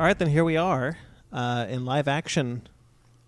right, then here we are in live action.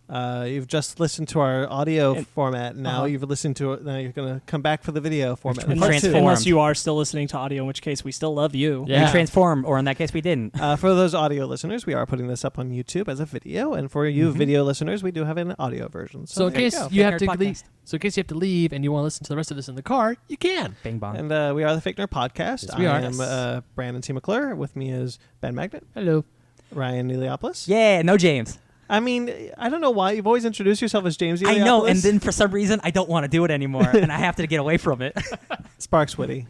You've just listened to our audio format. Now you've listened to it. Now you're going to come back for the video format. Unless you are still listening to audio, in which case we still love you. Yeah. We transform, or in that case we didn't. For those audio listeners, we are putting this up on YouTube as a video, and for you video listeners, we do have an audio version. So in case you have to leave, and you want to listen to the rest of this in the car, you can. Bing bong. And we are the Fake Nerd Podcast. Yes, we are. I am Brandon T. McClure. With me is Ben Magnet. Hello. Ryan Neliopoulos. Yeah, no James. I mean, I don't know why you've always introduced yourself as James Eliopoulos. I know, and then for some reason I don't want to do it anymore, and I have to get away from it. Sparks Witty.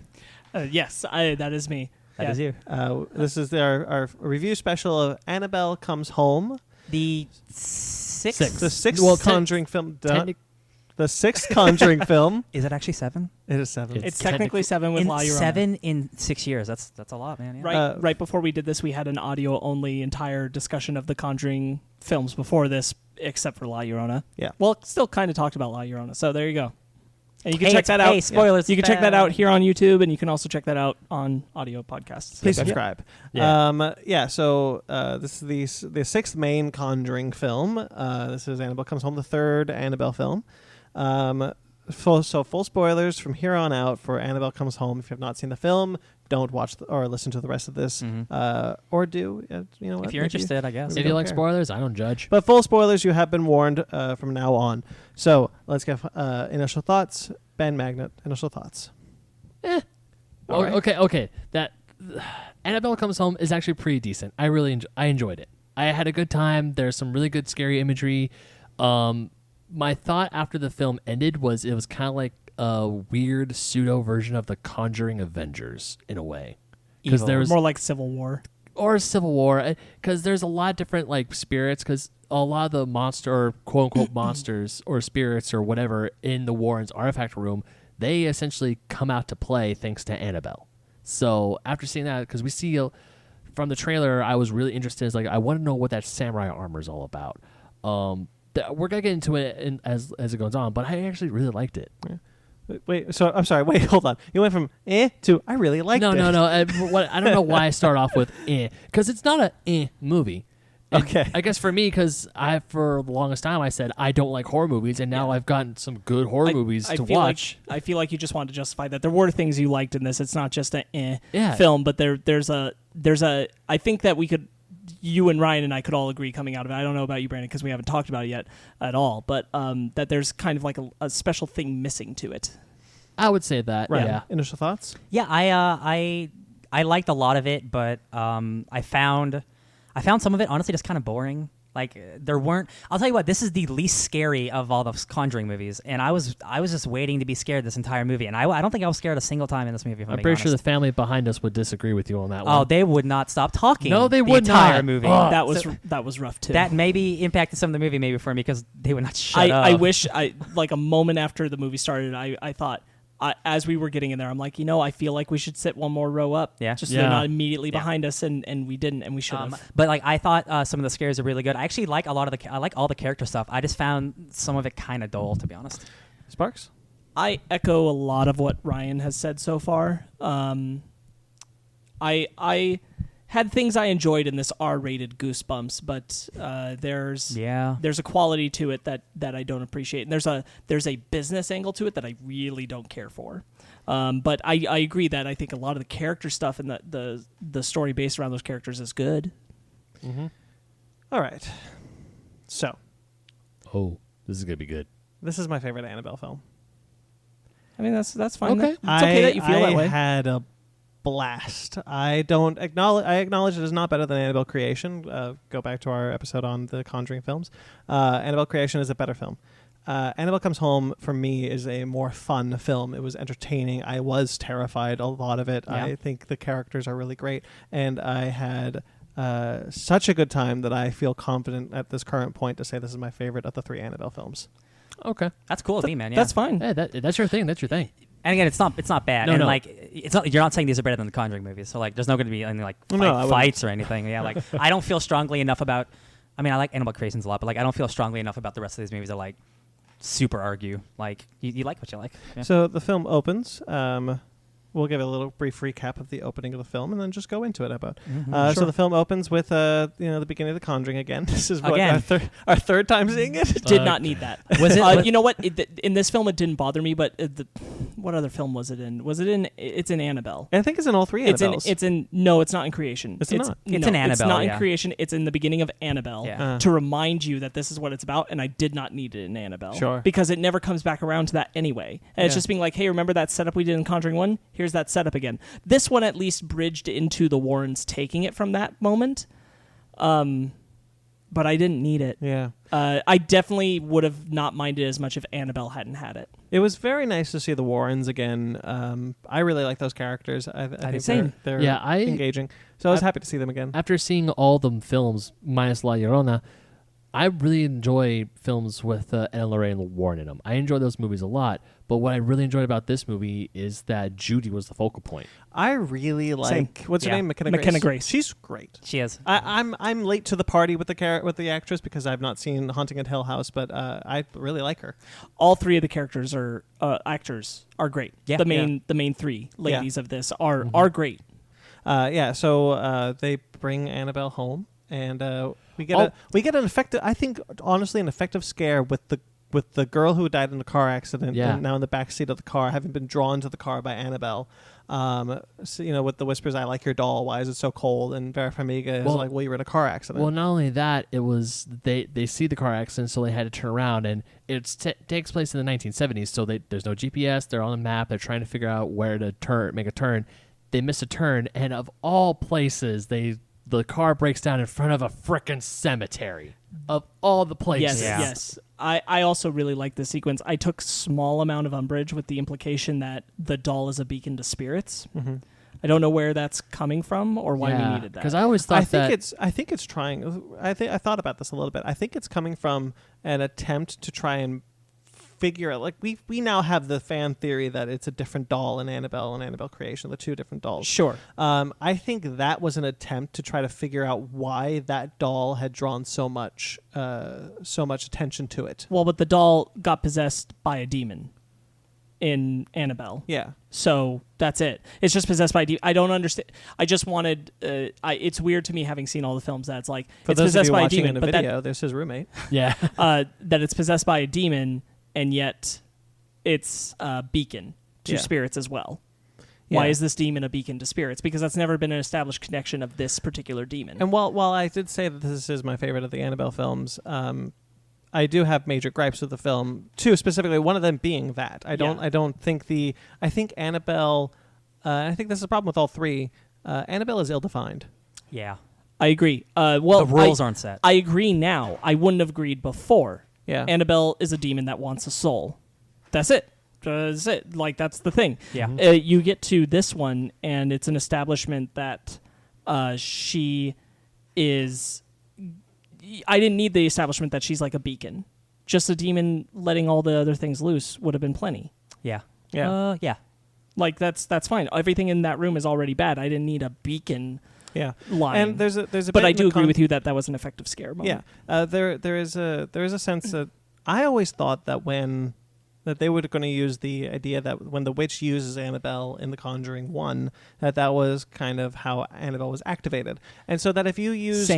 Yes, that is me. That is you. This is our review special of Annabelle Comes Home. The sixth Conjuring film. The sixth Conjuring film. Is it actually 7? It is 7. It's technically 7 with La Llorona. 7 in 6 years. That's a lot, man. Yeah. Right before we did this, we had an audio-only entire discussion of the Conjuring films before this, except for La Llorona. Yeah. Well, still kind of talked about La Llorona, so there you go. And you can check that out. Hey, spoilers. You can check that out here on YouTube, and you can also check that out on audio podcasts. Please subscribe. Yeah. So this is the sixth main Conjuring film. This is Annabelle Comes Home, the third Annabelle film. Full spoilers from here on out for Annabelle Comes Home. If you have not seen the film, don't watch or listen to the rest of this, or do. You know what? If you're interested, I guess. If you like spoilers, I don't judge. But full spoilers, you have been warned from now on. So let's get initial thoughts. Ben Magnet, initial thoughts. Right. Okay. That Annabelle Comes Home is actually pretty decent. I really I enjoyed it. I had a good time. There's some really good scary imagery. My thought after the film ended was it was kind of like a weird pseudo version of the Conjuring Avengers in a way, because there was more like Civil War because there's a lot of different like spirits, because a lot of the monster or quote unquote monsters or spirits or whatever in the Warrens artifact room, they essentially come out to play thanks to Annabelle. So after seeing that, because we see from the trailer, I was really interested. It's like, I want to know what that samurai armor is all about. We're gonna get into it as it goes on, but I actually really liked it. Yeah. Wait, so I'm sorry. Wait, hold on. You went from to I really liked it. No. I don't know why I start off with because it's not a movie. And okay. I guess for me, because for the longest time I said I don't like horror movies, and now I've gotten some good horror movies to watch. I feel like you just want to justify that there were things you liked in this. It's not just a film, but there's a. I think that we could. You and Ryan and I could all agree coming out of it. I don't know about you, Brandon, because we haven't talked about it yet at all. But that there's kind of like a special thing missing to it. I would say that. Right. Yeah. Initial thoughts? Yeah, I liked a lot of it, but I found some of it honestly just kind of boring. Like there weren't. I'll tell you what. This is the least scary of all the Conjuring movies, and I was just waiting to be scared this entire movie, and I don't think I was scared a single time in this movie. I'm pretty sure the family behind us would disagree with you on that one. Oh, they would not stop talking. No, they would the entire not. movie. Oh. That was rough too. That maybe impacted some of the movie maybe for me because they would not shut up. I wish like a moment after the movie started, I thought. As we were getting in there, I'm like, I feel like we should sit one more row up. Yeah. Just so they're not immediately behind us, and we didn't, and we should have. But like, I thought some of the scares are really good. I actually like I like all the character stuff. I just found some of it kind of dull, to be honest. Sparks? I echo a lot of what Ryan has said so far. I had things I enjoyed in this R-rated Goosebumps, but there's a quality to it that I don't appreciate, and there's a business angle to it that I really don't care for. But I agree that I think a lot of the character stuff and the story based around those characters is good. Mm-hmm. All right. So. Oh, this is gonna be good. This is my favorite Annabelle film. I mean that's fine. Okay. It's okay that you feel that way. I had a blast. I acknowledge it is not better than Annabelle Creation. Go back to our episode on the Conjuring films. Annabelle Creation is a better film. Annabelle Comes Home for me is a more fun film. It was entertaining. I was terrified a lot of it. Yeah. I think the characters are really great, and I had such a good time that I feel confident at this current point to say this is my favorite of the 3 Annabelle films. Okay, that's cool with me, man. Yeah. That's fine. Hey, that's your thing. That's your thing. And again, it's not bad. No, and no. like, it's not. You're not saying these are better than the Conjuring movies. So like, there's not going to be any like fights or anything. Yeah, like I don't feel strongly enough about. I mean, I like Annabelle Creations a lot, but like I don't feel strongly enough about the rest of these movies to like super argue. Like you like what you like. Yeah. So the film opens we'll give a little brief recap of the opening of the film and then just go into it. Sure. So the film opens with the beginning of The Conjuring again. This is what, Again. our third time seeing it. Did not need that. Was it? You know what? In this film, it didn't bother me. But what other film was it in? It's in Annabelle. I think it's in all three Annabelles. No, it's not in Creation. It's not. It's in Annabelle, It's not yeah. in Creation. It's in the beginning of Annabelle Yeah. to remind you that this is what it's about. And I did not need it in Annabelle. Sure. Because it never comes back around to that anyway. And it's Yeah. just being like, hey, remember that setup we did in Conjuring 1? Here's that setup again. This one at least bridged into the Warrens taking it from that moment. But I didn't need it. Yeah. I definitely would have not minded as much if Annabelle hadn't had it. It was very nice to see the Warrens again. I really like those characters. I think same. they're Yeah, engaging. So I was happy to see them again. After seeing all the films minus La Llorona, I really enjoy films with Ed and Lorraine Warren in them. I enjoy those movies a lot, but what I really enjoyed about this movie is that Judy was the focal point. I really like Same. what's her Yeah. name, McKenna McKenna Grace. She's great. She is. I'm late to the party with the actress because I've not seen Haunting at Hill House, but I really like her. All three of the characters are actors are great. Yeah. The main three ladies of this are great. So they bring Annabelle home, and we get an effective. I think honestly, an effective scare with the girl who died in a car accident, Yeah. and now in the back seat of the car, having been drawn to the car by Annabelle. So, with the whispers, "I like your doll. Why is it so cold?" And Vera Farmiga is Well- like, "Well, you were in a car accident." Well, not only that, it was they see the car accident, so they had to turn around, and it takes place in the 1970s. So there's no GPS. They're on the map. They're trying to figure out where to make a turn. They miss a turn, and of all places, the car breaks down in front of a frickin' cemetery. Of all the places. Yes, Yeah. yes. I also really like this sequence. I took small amount of umbrage with the implication that the doll is a beacon to spirits. Mm-hmm. I don't know where that's coming from or why we needed that. Because I always thought I think it's trying. I thought about this a little bit. I think it's coming from an attempt to try and figure out, like, we now have the fan theory that it's a different doll in Annabelle and Annabelle Creation, the two different dolls. Sure. I think that was an attempt to try to figure out why that doll had drawn so much attention to it. Well, but the doll got possessed by a demon in Annabelle. Yeah. So that's it. It's just possessed by a demon. I don't understand. I just wanted. It's weird to me, having seen all the films, that it's like For it's those of possessed you by a watching demon, in a but video, there's his roommate. yeah. that it's possessed by a demon, and yet it's a beacon to Yeah. spirits as well. Yeah. Why is this demon a beacon to spirits? Because that's never been an established connection of this particular demon. And while I did say that this is my favorite of the Annabelle films, I do have major gripes with the film. Two specifically, one of them being that I think Annabelle. I think this is a problem with all three. Annabelle is ill-defined. Yeah. I agree. The rules aren't set. I agree now. I wouldn't have agreed before. Yeah. Annabelle is a demon that wants a soul. That's it. That's it. Like, that's the thing. Yeah. You get to this one, and it's an establishment that she is. I didn't need the establishment that she's like a beacon. Just a demon letting all the other things loose would have been plenty. Yeah. Yeah. Yeah. Like, that's fine. Everything in that room is already bad. I didn't need a beacon Yeah. line. And there's a but bit I in do the agree with you that was an effective scare moment. Yeah. There is a sense that I always thought that they were going to use the idea that when the witch uses Annabelle in The Conjuring 1, that was kind of how Annabelle was activated. And so that if you used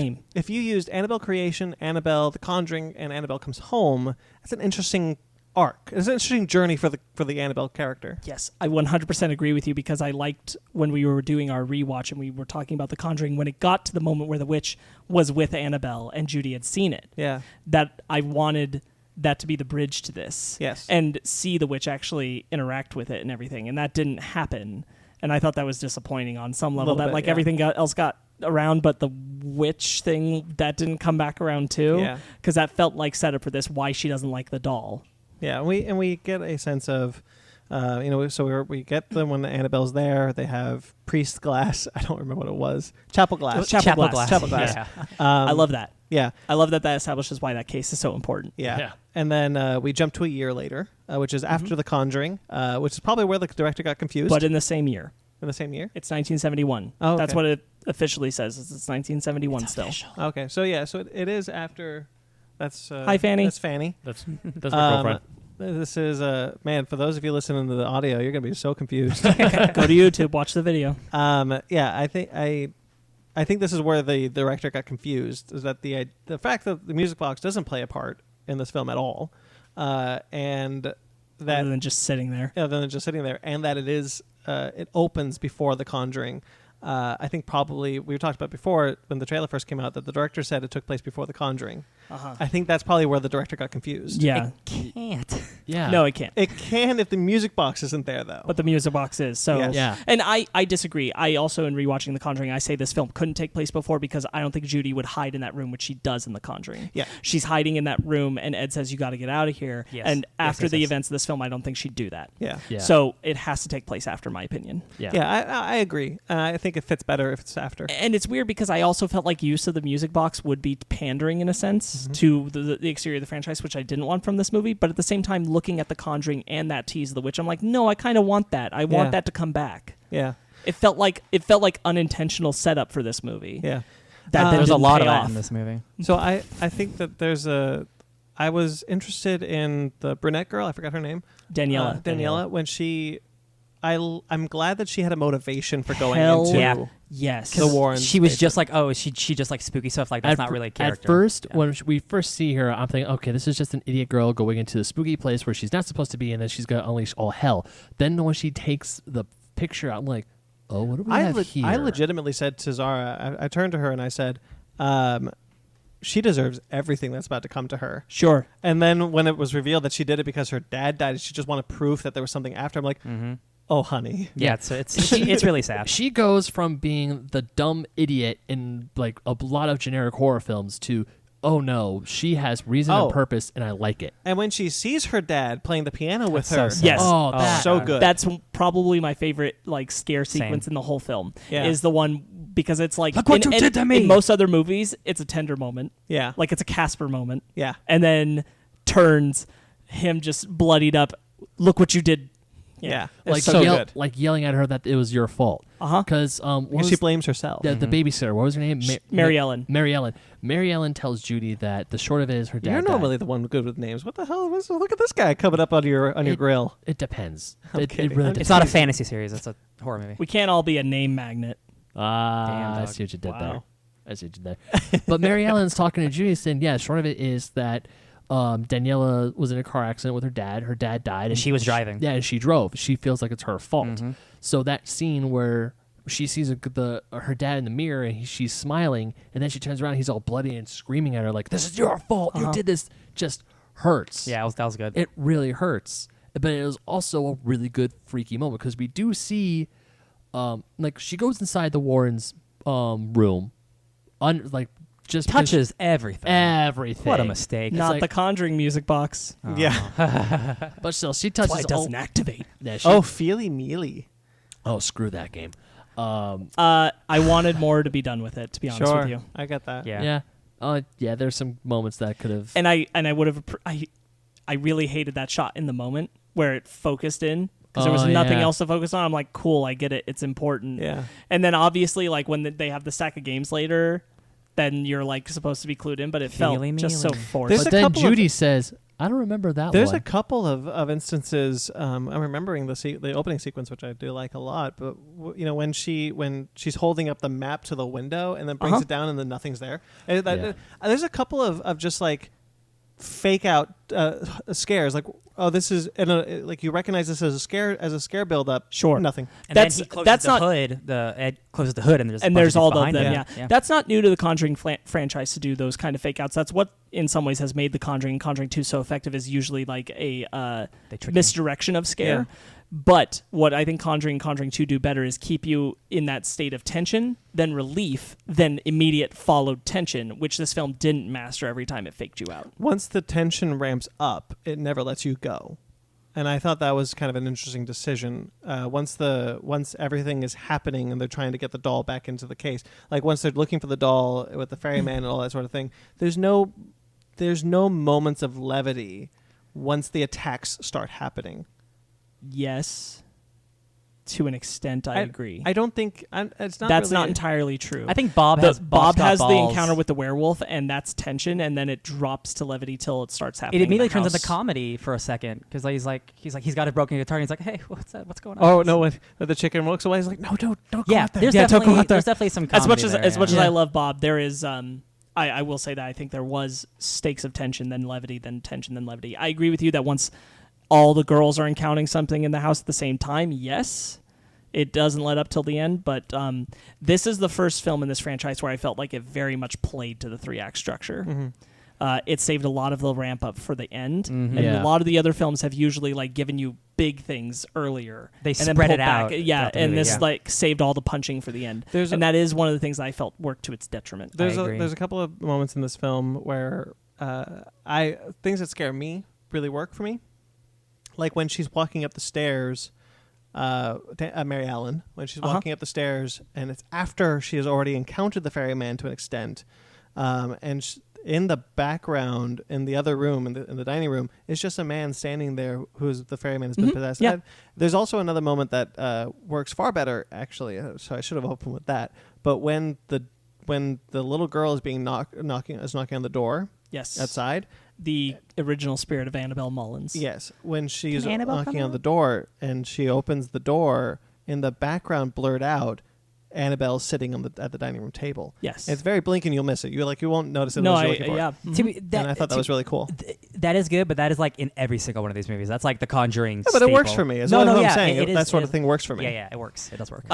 Annabelle Creation, Annabelle, The Conjuring, and Annabelle Comes Home, that's an interesting arc. It's an interesting journey for the Annabelle character. Yes, I 100% agree with you, because I liked when we were doing our rewatch and we were talking about The Conjuring, when it got to the moment where the witch was with Annabelle and Judy had seen it, Yeah. that I wanted that to be the bridge to this. Yes. And see the witch actually interact with it and everything. And that didn't happen. And I thought that was disappointing on some level, Little that bit, like yeah. everything else got around, but the witch thing, that didn't come back around too. Yeah. Because that felt like setup for this, why she doesn't like the doll. Yeah, we get a sense of, so we get them when Annabelle's there. They have priest glass. I don't remember what it was. Chapel glass. Chapel glass. Chapel glass. Yeah. I love that. Yeah. I love that establishes why that case is so important. Yeah. Yeah. And then we jump to a year later, which is after The Conjuring, which is probably where the director got confused. But in the same year. In the same year? It's 1971. Oh, That's okay. what it officially says. It's 1971 still. Okay. So, yeah. So it is after. That's Hi, Fanny. That's Fanny. That's my girlfriend. This is man. For those of you listening to the audio, you're gonna be so confused. Go to YouTube, watch the video. Yeah, I think this is where the director got confused. Is that the fact that the music box doesn't play a part in this film at all, and that Other than just sitting there. other than just sitting there, and that it opens before The Conjuring. I think probably we talked about before when the trailer first came out that the director said it took place before The Conjuring. I think that's probably where the director got confused. Yeah. It can't. Yeah. No, it can't. It can if the music box isn't there, though. But the music box is. So Yes. Yeah. And I disagree. I also, in rewatching The Conjuring, I say this film couldn't take place before because I don't think Judy would hide in that room, which she does in The Conjuring. Yeah. She's hiding in that room, and Ed says, you got to get out of here. Yes. And after Yes. the events of this film, I don't think she'd do that. Yeah. Yeah. So it has to take place after, my opinion. Yeah. Yeah, I agree. I think it fits better if it's after. And it's weird because I also felt like use of the music box would be pandering in a sense to the exterior of the franchise, which I didn't want from this movie. But at the same time, looking at The Conjuring and that tease of the witch, I'm like, no, I kind of want that. I want that to come back. Yeah. It felt like unintentional setup for this movie. Yeah. That then There's a didn't lot pay of that off. in this movie. So I think that I was interested in the brunette girl. I forgot her name. Daniela. When I'm glad that she had a motivation for going Hell into yeah. Yes. the Warrens. She was just like, she just like spooky stuff. Like that's not really a character. At first, when we first see her, I'm thinking, okay, this is just an idiot girl going into the spooky place where she's not supposed to be, and then she's going to unleash all hell. Then when she takes the picture, I'm like, oh, what do we have here? I legitimately said to Zara, I turned to her and I said, she deserves everything that's about to come to her. Sure. And then when it was revealed that she did it because her dad died, she just wanted proof that there was something after. I'm like, oh, honey. Yeah, it's really sad. She goes from being the dumb idiot in like a lot of generic horror films to, oh no, she has reason and purpose, and I like it. And when she sees her dad playing the piano with her, so sad. Yes. Oh, Oh, that, so good. That's probably my favorite like scare sequence in the whole film. Yeah. Is the one because it's like Look what you did to me. in most other movies, it's a tender moment. Yeah. Like it's a Casper moment. Yeah. And then turns him just bloodied up. Look what you did. Yeah. like It's so good. like yelling at her that it was your fault. Because Because she blames herself. the babysitter. What was her name? Mary Ellen. Mary Ellen. Mary Ellen tells Judy that the short of it is her dad. You're died. normally the one good with names. What the hell? Look at this guy coming up on your grill. It depends. I'm It kidding. really I'm depends. It's not a fantasy series. It's a horror movie. We can't all be a name magnet. Damn, I dog. see what you did Wow. there. I see what you did there. But Mary Ellen's talking to Judy saying, yeah, short of it is that Daniela was in a car accident with her dad. Her dad died. And she was driving. Yeah, and she drove. She feels like it's her fault. Mhm. So that scene where she sees her dad in the mirror and she's smiling, and then she turns around, he's all bloody and screaming at her like, this is your fault. You did this. Just hurts. Yeah, that was good. It really hurts. But it was also a really good freaky moment because we do see, like she goes inside the Warrens' room, just Touches everything. everything. What a mistake. Not like- the Conjuring music box. Yeah. But still, she That's touches. why it doesn't activate. Yeah, she, Oh, feely mealy. oh, screw that game. I wanted more to be done with it, to be honest Sure. with you. I get that. Yeah. Yeah. There's some moments that could have. And I would have I really hated that shot in the moment where it focused in because there was Oh, nothing yeah. else to focus on. I'm like, cool, I get it. It's important. Yeah. And then obviously, like when they have the stack of games later, then you're like supposed to be clued in, but it felt Feely just so mealy. forced. There's But a then couple of- Judy says, "I don't remember that There's one." a couple of instances. I'm remembering the opening sequence, which I do like a lot. But when she's holding up the map to the window and then brings it down and then nothing's there. There's a couple of just like fake out scares. Like, oh, this is like you recognize this as a scare build up. Sure. Nothing. And That's- then he closes that's the not- hood. Ed closes the hood, and there's a bunch there's of all things of behind them. it. Yeah. That's not new to the Conjuring franchise to do those kind of fake outs. That's what, in some ways, has made the Conjuring 2 so effective. Is usually like a They trick you. misdirection of scare. Yeah. But what I think Conjuring 2 do better is keep you in that state of tension, then relief, then immediate followed tension, which this film didn't master every time it faked you out. Once the tension ramps up, it never lets you go. And I thought that was kind of an interesting decision. Once everything is happening and they're trying to get the doll back into the case, like once they're looking for the doll with the ferryman and all that sort of thing, there's no moments of levity once the attacks start happening. Yes. to an extent, I agree. I don't think it's not. That's really not entirely true. I think Bob has the encounter with the werewolf, and that's tension, and then it drops to levity till it starts happening. It immediately in the turns into house. comedy for a second because he's got a broken guitar and he's like, hey, what's that? What's going on? Oh no! When the chicken walks away, he's like, no, don't go Yeah, out there. there's Don't go out there. definitely some comedy As much as yeah. I love Bob, there is I will say that I think there was stakes of tension, then levity, then tension, then levity. I agree with you that once all the girls are encountering something in the house at the same time, yes, it doesn't let up till the end. But this is the first film in this franchise where I felt like it very much played to the 3-act structure. Mm-hmm. It saved a lot of the ramp up for the end, Mm-hmm. and Yeah. a lot of the other films have usually like given you big things earlier. They and then spread pulled it out back. Yeah, throughout the and movie, this yeah. like saved all the punching for the end. There's And that is one of the things that I felt worked to its detriment. I agree. There's a couple of moments in this film where things that scare me really work for me, like when she's walking up the stairs. Mary Ellen, when she's walking up the stairs, and it's after she has already encountered the ferryman to an extent, and in the background, in the other room, in the dining room, is just a man standing there who's the ferryman has been possessed. Yeah. And there's also another moment that works far better, actually. So I should have opened with that. But when the little girl is being knocking on the door Yes. outside. The original spirit of Annabelle Mullins. Yes, when she's Can Annabelle knocking come on out? the door and she opens the door, in the background, blurred out, Annabelle's sitting at the dining room table. Yes. And it's very blink and you'll miss it. You won't notice it no, unless you're looking for yeah. it. To me, And I thought that was really cool. That is good, but that is like in every single one of these movies. That's like the Conjuring. Yeah, but it works staple. for me. Is No, what no, I'm yeah, saying. it is- That sort of it- thing works for me. Yeah, it works. It does work.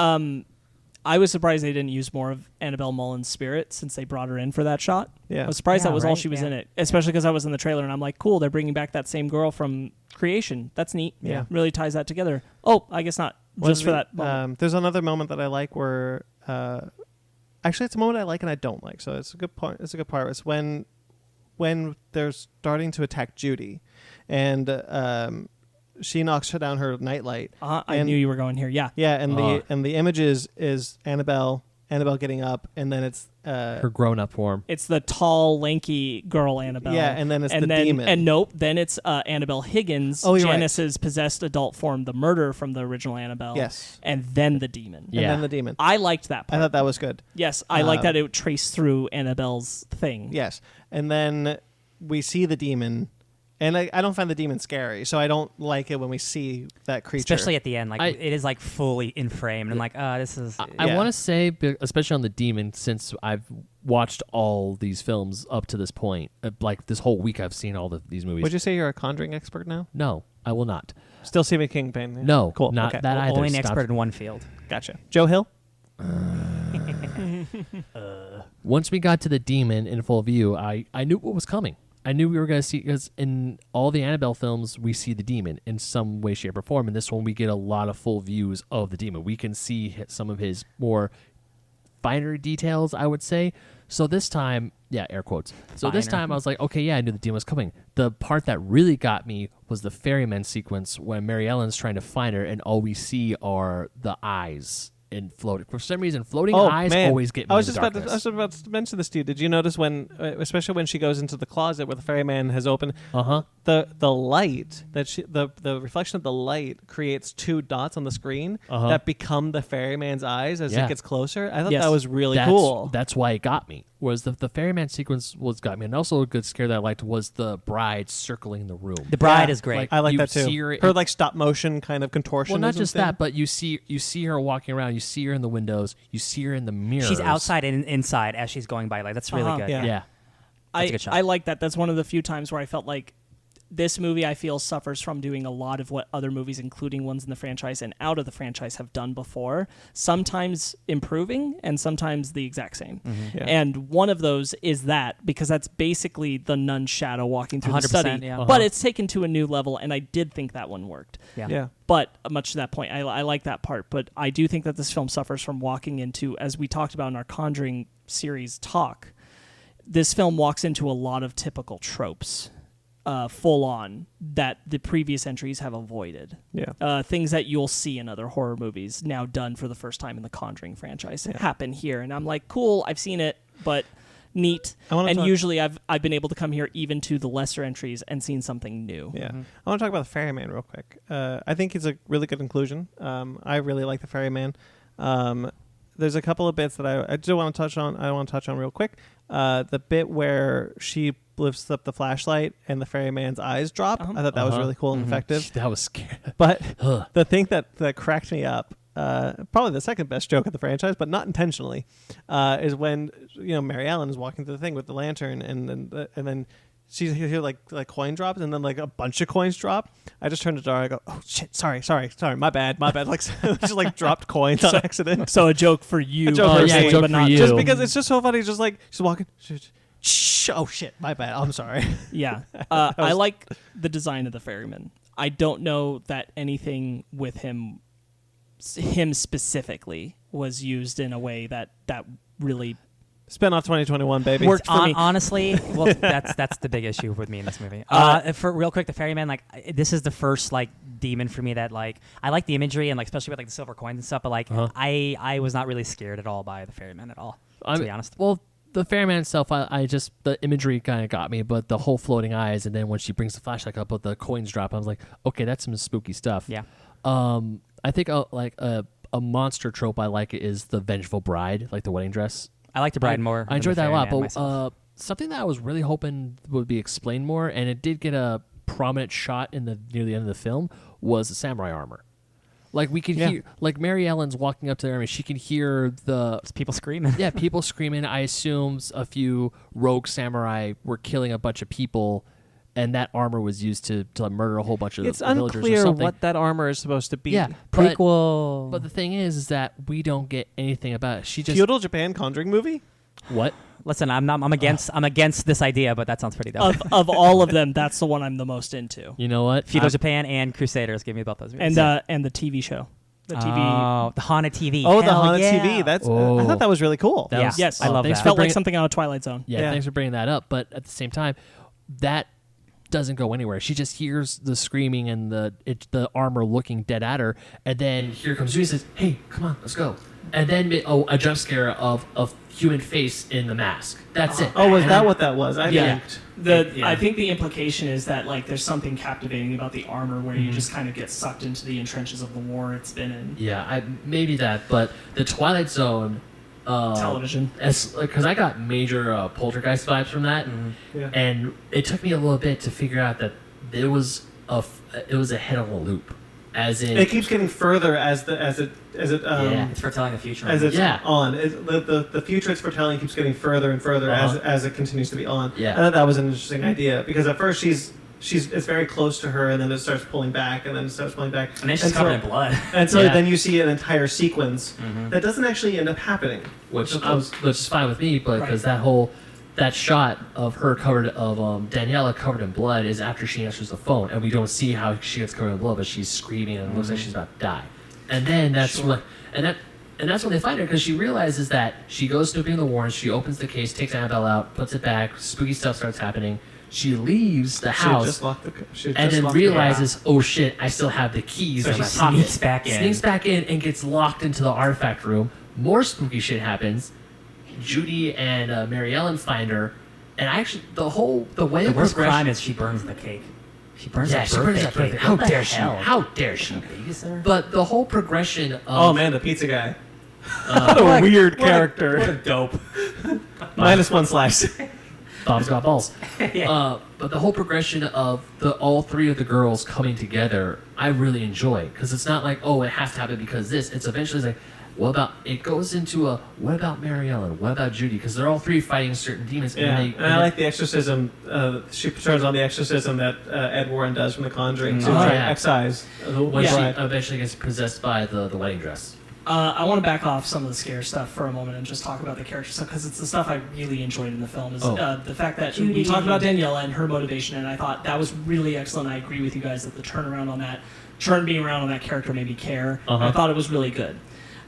I was surprised they didn't use more of Annabelle Mullins' spirit since they brought her in for that shot. Yeah. I was surprised Yeah, that was all right, she was yeah. in it, especially because I was in the trailer and I'm like, cool, they're bringing back that same girl from Creation. That's neat. Yeah. Really ties that together. Oh, I guess not. Just for that moment. There's another moment that I like where, actually, it's a moment I like and I don't like. So it's a good part. It's a good part. It's when they're starting to attack Judy, and she knocks down her nightlight. I and- knew you were going here. Yeah. Yeah, and the image is Annabelle getting up, and then it's Her grown-up form. It's the tall, lanky girl Annabelle. Yeah, and then it's the then, demon. And nope, then it's Annabelle Higgins, Oh, you're right. Janice's possessed adult form, the murder from the original Annabelle. Yes. And then the demon. Yeah. and then the demon. I liked that I part. thought that was good. Yes, I like that it traced through Annabelle's thing. Yes, and then we see the demon, and I don't find the demon scary, so I don't like it when we see that creature. Especially at the end, like it is like fully in frame, and I'm like, this is. I Yeah. want to say, especially on the demon, since I've watched all these films up to this point, like this whole week I've seen all these movies. Would you say you're a Conjuring expert now? No, I will not. Still Stephen King fan? Yeah. No, Cool. not Okay. that either. only an Stop. expert in one field. Gotcha. Joe Hill. Once we got to the demon in full view, I knew what was coming. I knew we were going to see, because in all the Annabelle films, we see the demon in some way, shape, or form. In this one, we get a lot of full views of the demon. We can see some of his more finer details, I would say. So this time, yeah, air quotes. So this Finer. time I was like, okay, yeah, I knew the demon was coming. The part that really got me was the ferryman sequence when Mary Ellen's trying to find her, and all we see are the eyes and floating. For some reason, floating eyes always get me. I was in just the about to, darkness. I was about to mention this to you. Did you notice when, especially when she goes into the closet where the ferryman has opened, the light that the reflection of the light creates two dots on the screen that become the ferryman's eyes as it gets closer. I thought that was really cool. That's why it got me. Was the ferryman sequence got me, and also a good scare that I liked was the bride circling the room. The bride is great. I like you that too. see her- Her like stop motion kind of contortion. Well, not just that, but you see her walking around. You see her in the windows. You see her in the mirrors. She's outside and inside as she's going by. Like that's really good. Yeah. Yeah. That's a good shot. I like that. That's one of the few times where I felt like this movie, I feel, suffers from doing a lot of what other movies, including ones in the franchise and out of the franchise, have done before. Sometimes improving and sometimes the exact same. Yeah. And one of those is that, because that's basically the nun's shadow walking through the 100%, study. yeah. But it's taken to a new level, and I did think that one worked. yeah. But much to that point, I like that part. But I do think that this film suffers from walking into, as we talked about in our Conjuring series talk, this film walks into a lot of typical tropes, full on, that the previous entries have avoided. Yeah. Things that you'll see in other horror movies now done for the first time in the Conjuring franchise happen here. And I'm like, cool, I've seen it, but neat. I And usually I've been able to come here even to the lesser entries and seen something new. Yeah. I want to talk about the ferryman real quick. I think it's a really good inclusion. I really like the ferryman. There's a couple of bits that I do want to touch on. I want to touch on real quick. The bit where she lifts up the flashlight and the ferryman's eyes drop. I thought that was really cool and effective. That was scary. But the thing that cracked me up, probably the second best joke of the franchise, but not intentionally, is when Mary Ellen is walking through the thing with the lantern, and then she hear like coin drops, and then like a bunch of coins drop. I just turned to Dara. I go, "Oh shit! Sorry, my bad." Like just like dropped coins on accident. So a joke for you, joke but not you. Just because it's just so funny. Just like she's walking. Oh shit! My bad. I'm sorry. Yeah, I like the design of the ferryman. I don't know that anything with him specifically was used in a way that really Spin off 2021, baby. worked for me. Honestly, well, that's the big issue with me in this movie. For real quick, the ferryman, like this is the first like demon for me that like I like the imagery and like especially with like the silver coins and stuff, but like I was not really scared at all by the ferryman at all. To be honest. Well, the ferryman itself, I just the imagery kind of got me, but the whole floating eyes, and then when she brings the flashlight up, but the coins drop, I was like, okay, that's some spooky stuff. Yeah. I think like a monster trope I like is the vengeful bride, like the wedding dress. I like the bride more. I enjoyed that a lot, but myself. something that I was really hoping would be explained more, and it did get a prominent shot near the end of the film, was the samurai armor. Like we could hear, like Mary Ellen's walking up to the army, she can hear It's people screaming. Yeah, people screaming. I assume a few rogue samurai were killing a bunch of people, and that armor was used to murder a whole bunch of It's villagers or unclear something. what that armor is supposed to be. Yeah, Prequel. But the thing is that we don't get anything about it. She just Feudal Japan Conjuring movie. what? Listen, I'm against this idea, but that sounds pretty dope. Of all of them, that's the one I'm the most into. You know what? Feudal Japan and Crusaders. Give me both those movies. And the TV show. The TV. Oh, the haunted TV. Oh, the Hell haunted yeah. TV. That's. I Oh. thought that was really cool. That Yeah. was- Yes, I love thanks that. for Felt like bringing- something out of Twilight Zone. Yeah, Yeah. thanks for bringing that up. But at the same time, that doesn't go anywhere. She just hears the screaming and the armor looking dead at her, and then here comes Judy and says, "Hey, come on, let's go." And then a jump scare of a human face in the mask. That's it. Oh, was And that then- what that was? I Yeah. think. Yeah. I think the implication is that like there's something captivating about the armor where you just kind of get sucked into the entrenches of the war it's been in. Yeah, maybe that, but the Twilight Zone Television. because I got major Poltergeist vibes from that, Yeah. and it took me a little bit to figure out that it was a head on a loop, as in It keeps getting further as it Yeah. It's foretelling the future. as it's Yeah. on. The future it's foretelling keeps getting further and further as it continues to be on. Yeah. I thought that was an interesting idea because at first it's very close to her and then it starts pulling back and then it starts pulling back. and then she's covered in blood. And so Yeah. then you see an entire sequence that doesn't actually end up happening. which Suppose- is fine with me, but because that shot of her Daniela covered in blood is after she answers the phone, and we don't see how she gets covered in blood, but she's screaming and it looks like she's about to die. And then that's when they find her, because she realizes that she goes snooping in the warrants, she opens the case, takes Annabelle out, puts it back, spooky stuff starts happening. She leaves the Should've house just locked the- should've and just then locked the- realizes, oh shit, I still have the keys. So in she my pocket. sneaks back in. Sneaks back in and gets locked into the artifact room. More spooky shit happens. Judy and Mary Ellen find her, and actually the way The of worst progression. crime is she burns the cake. She burns Yeah, that she burns birthday that cake. birthday. How What the dare she? hell? How dare she? Babysitter? But the whole progression of Oh man, the pizza guy. What a weird character. What a dope. -1 slice. Bob's got balls. Yeah. But the whole progression of all three of the girls coming together, I really enjoy, because it's not like, oh, it has to happen because this. It's eventually like, what about, it goes into what about Mary Ellen? What about Judy? Because they're all three fighting certain demons. Yeah, And and I like the exorcism. She turns on the exorcism that Ed Warren does from The Conjuring to Oh, try to yeah. excise the when bride. she eventually gets possessed by the wedding dress. I want to back off some of the scare stuff for a moment and just talk about the character stuff because it's the stuff I really enjoyed in the film. Is the fact that we Judy. talked about Daniela and her motivation, and I thought that was really excellent. I agree with you guys that the turnaround on that, being around on that character made me care. I thought it was really good.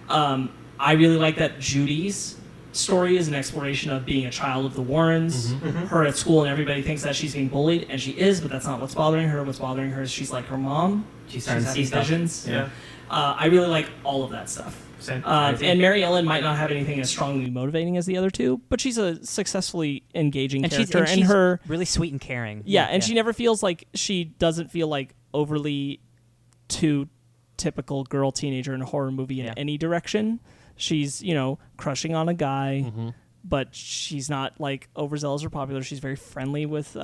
I really like that Judy's story is an exploration of being a child of the Warrens. Her at school, and everybody thinks that she's being bullied, and she is, but that's not what's bothering her. What's bothering her is she's like her mom. She's starting to see having stuff. visions. Yeah. I really like all of that stuff. And Mary Ellen might not have anything as strongly motivating as the other two, but she's a successfully engaging character. She's her really sweet and caring. Yeah, and she never feels like she doesn't feel like overly too typical girl teenager in a horror movie in any direction. She's, crushing on a guy, but she's not like overzealous or popular. She's very friendly with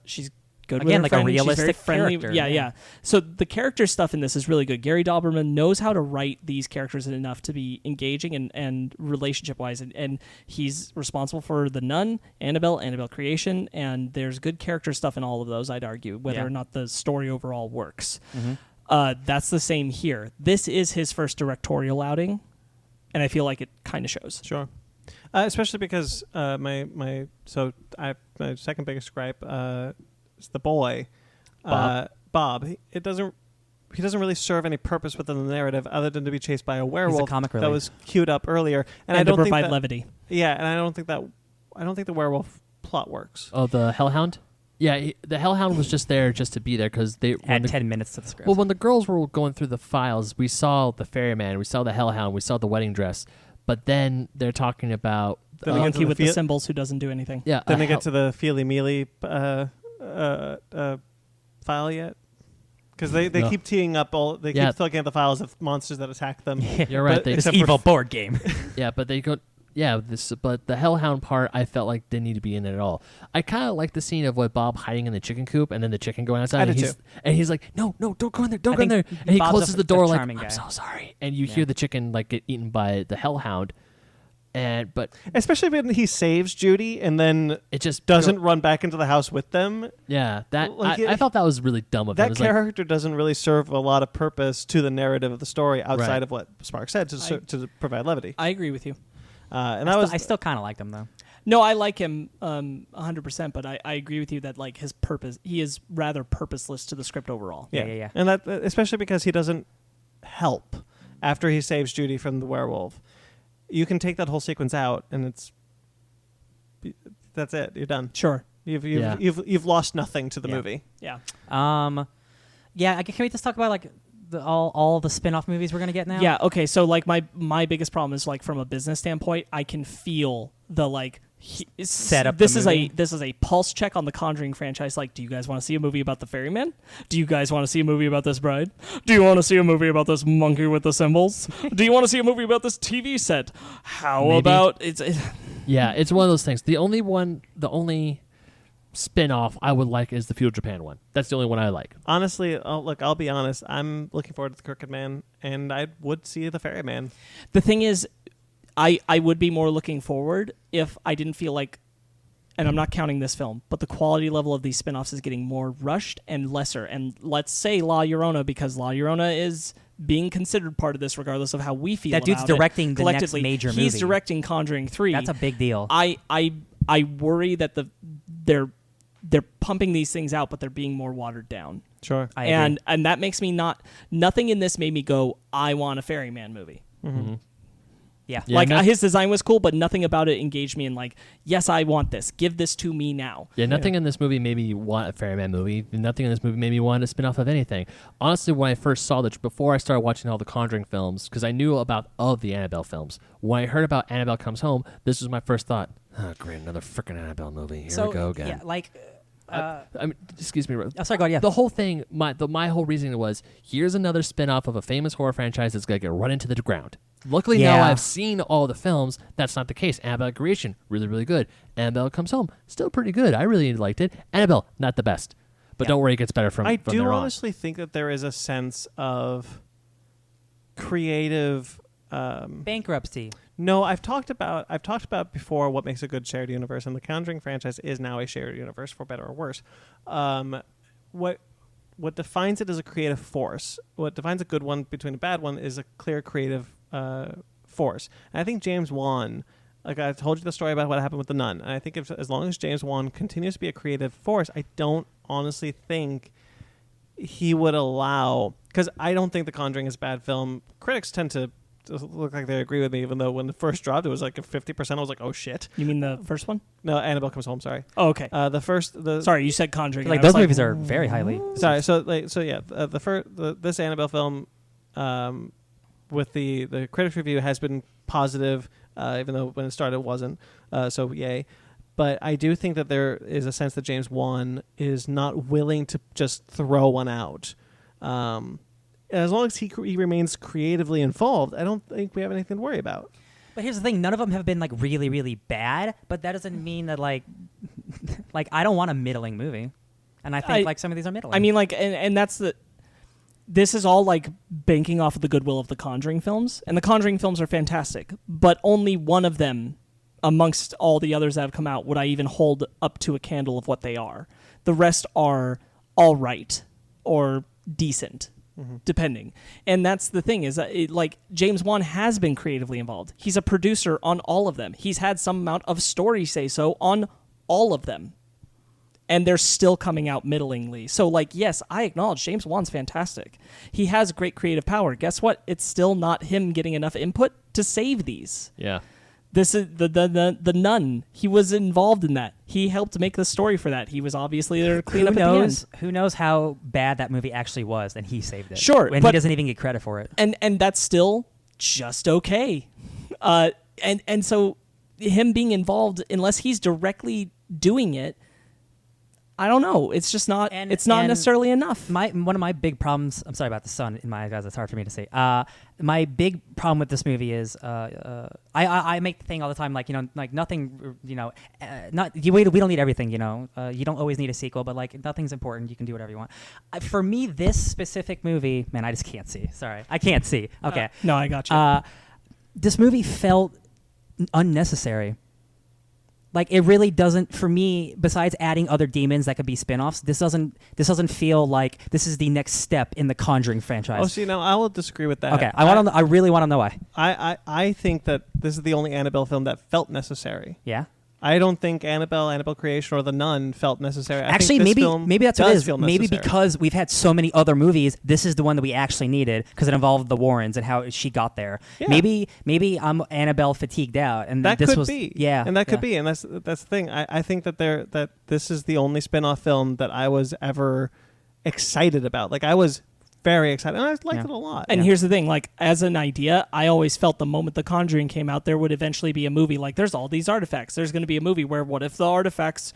she's good with her like friend. a realistic She's very friendly. character. Yeah. So the character stuff in this is really good. Gary Dauberman knows how to write these characters enough to be engaging and relationship wise, and he's responsible for The Nun, Annabelle Creation, and there's good character stuff in all of those. I'd argue whether or not the story overall works. That's the same here. This is his first directorial outing, and I feel like it kind of shows. Sure. Especially because my second biggest gripe is the boy, Bob. He doesn't really serve any purpose within the narrative other than to be chased by a werewolf comic that relief. was queued up earlier, and I to don't think provide that, levity. Yeah, and I don't think the werewolf plot works. Oh, the Hellhound. Yeah, the Hellhound was just there just to be there because they had 10 minutes to the script. Well, when the girls were going through the files, we saw the ferryman, we saw the Hellhound, we saw the wedding dress, but then they're talking about The monkey with the symbols who doesn't do anything. Yeah, Then they get to the Feely Mealy file yet? Because they keep teeing up keep looking at the files of monsters that attack them. You're right. This evil board game. Yeah, but they go. Yeah, but the Hellhound part, I felt like didn't need to be in it at all. I kind of like the scene of Bob hiding in the chicken coop and then the chicken going outside. And he's like, no, don't go in there, don't go in there. And he closes the door like, I'm so sorry. And you hear the chicken like get eaten by the Hellhound. But especially when he saves Judy and then it just doesn't run back into the house with them. Yeah, I thought that was really dumb of him. That character doesn't really serve a lot of purpose to the narrative of the story outside of what Marc said to provide levity. I agree with you. I still kind of liked him though. No, I like him 100%, but I agree with you that like his purpose, he is rather purposeless to the script overall. Yeah. And that especially because he doesn't help after he saves Judy from the werewolf. You can take that whole sequence out, and that's it. You're done. Sure. You've lost nothing to the movie. Yeah. Can we just talk about like all the spin-off movies we're gonna get now? Yeah. Okay. So like my biggest problem is like from a business standpoint, I can feel the like set up. This is a pulse check on the Conjuring franchise. Like, do you guys want to see a movie about the ferryman? Do you guys want to see a movie about this bride? Do you want to see a movie about this monkey with the symbols? Do you want to see a movie about this TV set? How about it's? Yeah, it's one of those things. The only spin-off I would like is the Feudal Japan one. That's the only one I like. Honestly, I'll be honest. I'm looking forward to the Crooked Man, and I would see the Ferryman. The thing is, I would be more looking forward if I didn't feel like, and I'm not counting this film, but the quality level of these spin-offs is getting more rushed and lesser. And let's say La Llorona, because La Llorona is being considered part of this regardless of how we feel about it. That dude's directing the next major movie. He's directing Conjuring 3. That's a big deal. I worry that they're pumping these things out, but they're being more watered down. Sure. I agree. And that makes me nothing in this made me go, I want a Ferryman movie. Mm-hmm. Yeah. Like his design was cool, but nothing about it engaged me in like, yes, I want this. Give this to me now. Yeah, nothing in this movie made me want a Ferryman movie. Nothing in this movie made me want a spin-off of anything. Honestly, when I first saw before I started watching all the Conjuring films, because I knew about all of the Annabelle films, when I heard about Annabelle Comes Home, this was my first thought. Oh, great, another freaking Annabelle movie. Here we go again. Yeah, like... I mean, excuse me. Oh, sorry, go ahead, yeah. The whole thing, my whole reasoning was, here's another spin-off of a famous horror franchise that's going to get run into the ground. Luckily now I've seen all the films. That's not the case. Annabelle Creation, really, really good. Annabelle Comes Home, still pretty good. I really liked it. Annabelle, not the best. But don't worry, it gets better from there on. I do honestly think that there is a sense of creative... bankruptcy. No, I've talked about before what makes a good shared universe, and the Conjuring franchise is now a shared universe, for better or worse. What defines it as a creative force, what defines a good one between a bad one, is a clear creative force. And I think James Wan, like I told you the story about what happened with The Nun, and I think as long as James Wan continues to be a creative force, I don't honestly think he would allow, because I don't think The Conjuring is a bad film. Critics tend to look like they agree with me, even though when the first dropped it was like a 50%. I was like, oh shit. You mean the first one? No, Annabelle Comes Home. Sorry. Oh, okay. Sorry, you said Conjuring. Like those movies are very highly. Sorry. So yeah, this Annabelle film, with the critics review has been positive, even though when it started it wasn't. So yay. But I do think that there is a sense that James Wan is not willing to just throw one out. As long as he remains creatively involved, I don't think we have anything to worry about. But here's the thing: none of them have been like really, really bad. But that doesn't mean that like I don't want a middling movie, and I think like some of these are middling. I mean, like, and that's the. This is all like banking off of the goodwill of the Conjuring films, and the Conjuring films are fantastic. But only one of them, amongst all the others that have come out, would I even hold up to a candle of what they are. The rest are all right or decent. Depending. And that's the thing is that like James Wan has been creatively involved. He's a producer on all of them. He's had some amount of story say so on all of them. And they're still coming out middlingly. So like, yes, I acknowledge James Wan's fantastic. He has great creative power. Guess what? It's still not him getting enough input to save these. Yeah. This is the Nun. He was involved in that. He helped make the story for that. He was obviously there to clean up at the end. Who knows how bad that movie actually was, and he saved it. Sure, and but he doesn't even get credit for it. And that's still just okay. And so him being involved, unless he's directly doing it, I don't know. It's just not. It's not necessarily enough. One of my big problems. I'm sorry about the sun in my eyes. It's hard for me to say. My big problem with this movie is I make the thing all the time. Like like nothing. We don't need everything. You don't always need a sequel, but like nothing's important. You can do whatever you want. For me, this specific movie, man, I just can't see. Sorry, I can't see. Okay. No, I got you. This movie felt unnecessary. Like it really doesn't, for me, besides adding other demons that could be spin-offs, this doesn't feel like this is the next step in the Conjuring franchise. Oh, see, now I will disagree with that. Okay, I really want to know why. I think that this is the only Annabelle film that felt necessary. Yeah? I don't think Annabelle Creation, or The Nun felt necessary. Actually, maybe that's what it is. Maybe necessary. because we've had so many other movies, this is the one that we actually needed because it involved the Warrens and how she got there. Yeah. Maybe I'm Annabelle fatigued out, and that this could was be. Yeah, and that could be, and that's the thing. I think that this is the only spin-off film that I was ever excited about. Like I was very excited, and I liked it a lot. And here's the thing, like, as an idea, I always felt the moment The Conjuring came out, there would eventually be a movie. Like, there's all these artifacts. There's going to be a movie where what if the artifacts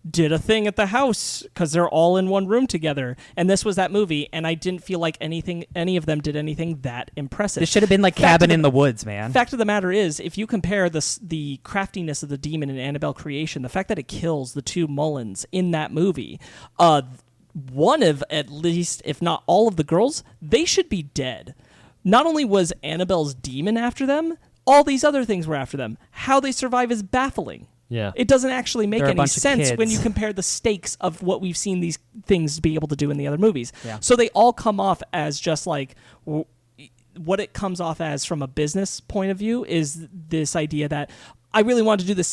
did a thing at the house because they're all in one room together? And this was that movie, and I didn't feel like any of them did anything that impressive. This should have been like Cabin in the Woods, man. Fact of the matter is, if you compare the craftiness of the demon in Annabelle Creation, the fact that it kills the two Mullins in that movie, one of, at least, if not all of the girls, they should be dead. Not only was Annabelle's demon after them, all these other things were after them. How they survive is baffling. Yeah. It doesn't actually make any sense kids. when you compare the stakes of what we've seen these things be able to do in the other movies. Yeah. So they all come off as just like... what it comes off as from a business point of view is this idea that I really wanted to do the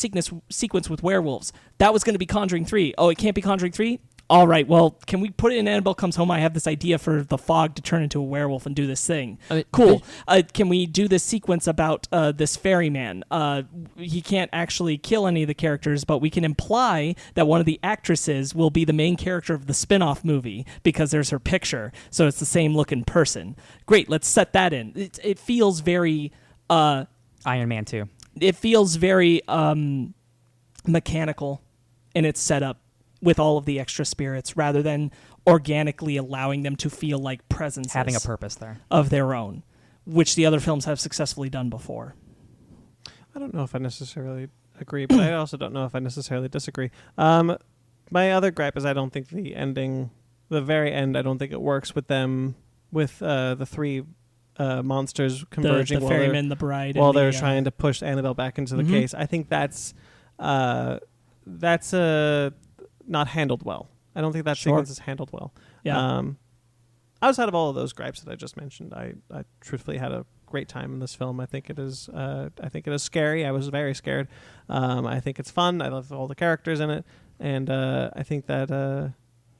sequence with werewolves. That was going to be Conjuring 3. Oh, it can't be Conjuring 3? All right, well, can we put it in Annabelle Comes Home? I have this idea for the fog to turn into a werewolf and do this thing. Cool. Can we do this sequence about this ferryman? He can't actually kill any of the characters, but we can imply that one of the actresses will be the main character of the spin-off movie because there's her picture, so it's the same looking person. Great, let's set that in. It feels very... Iron Man 2. It feels very mechanical in its setup, with all of the extra spirits, rather than organically allowing them to feel like presences. Having a purpose there. Of their own, which the other films have successfully done before. I don't know if I necessarily agree, but I also don't know if I necessarily disagree. My other gripe is I don't think the very end, I don't think it works with them, with the three monsters converging. The ferryman, the bride. While they're trying to push Annabelle back into the case. I think that's not handled well. I don't think that sequence is handled well. Yeah. Outside of all of those gripes that I just mentioned, I truthfully had a great time in this film. I think it is scary. I was very scared. I think it's fun. I love all the characters in it, and I think that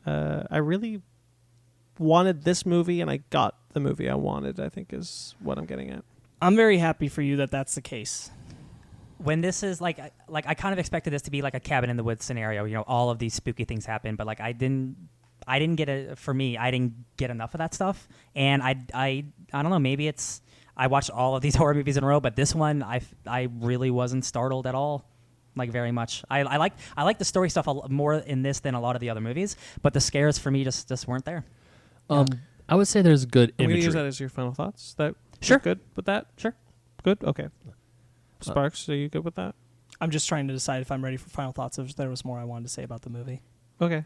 I really wanted this movie, and I got the movie I wanted, I think is what I'm getting at. I'm very happy for you that that's the case. When this is like I kind of expected this to be like a Cabin in the Woods scenario, all of these spooky things happen, but like I didn't get I didn't get enough of that stuff, and I don't know, maybe it's I watched all of these horror movies in a row, but this one I really wasn't startled at all. Like very much. I like the story stuff more in this than a lot of the other movies, but the scares for me just weren't there. I would say there's good I'm imagery. gonna use that as your final thoughts. That Sure. good with that? Sure. Good. Okay. Sparks, are you good with that? I'm just trying to decide if I'm ready for final thoughts. If there was more I wanted to say about the movie. Okay.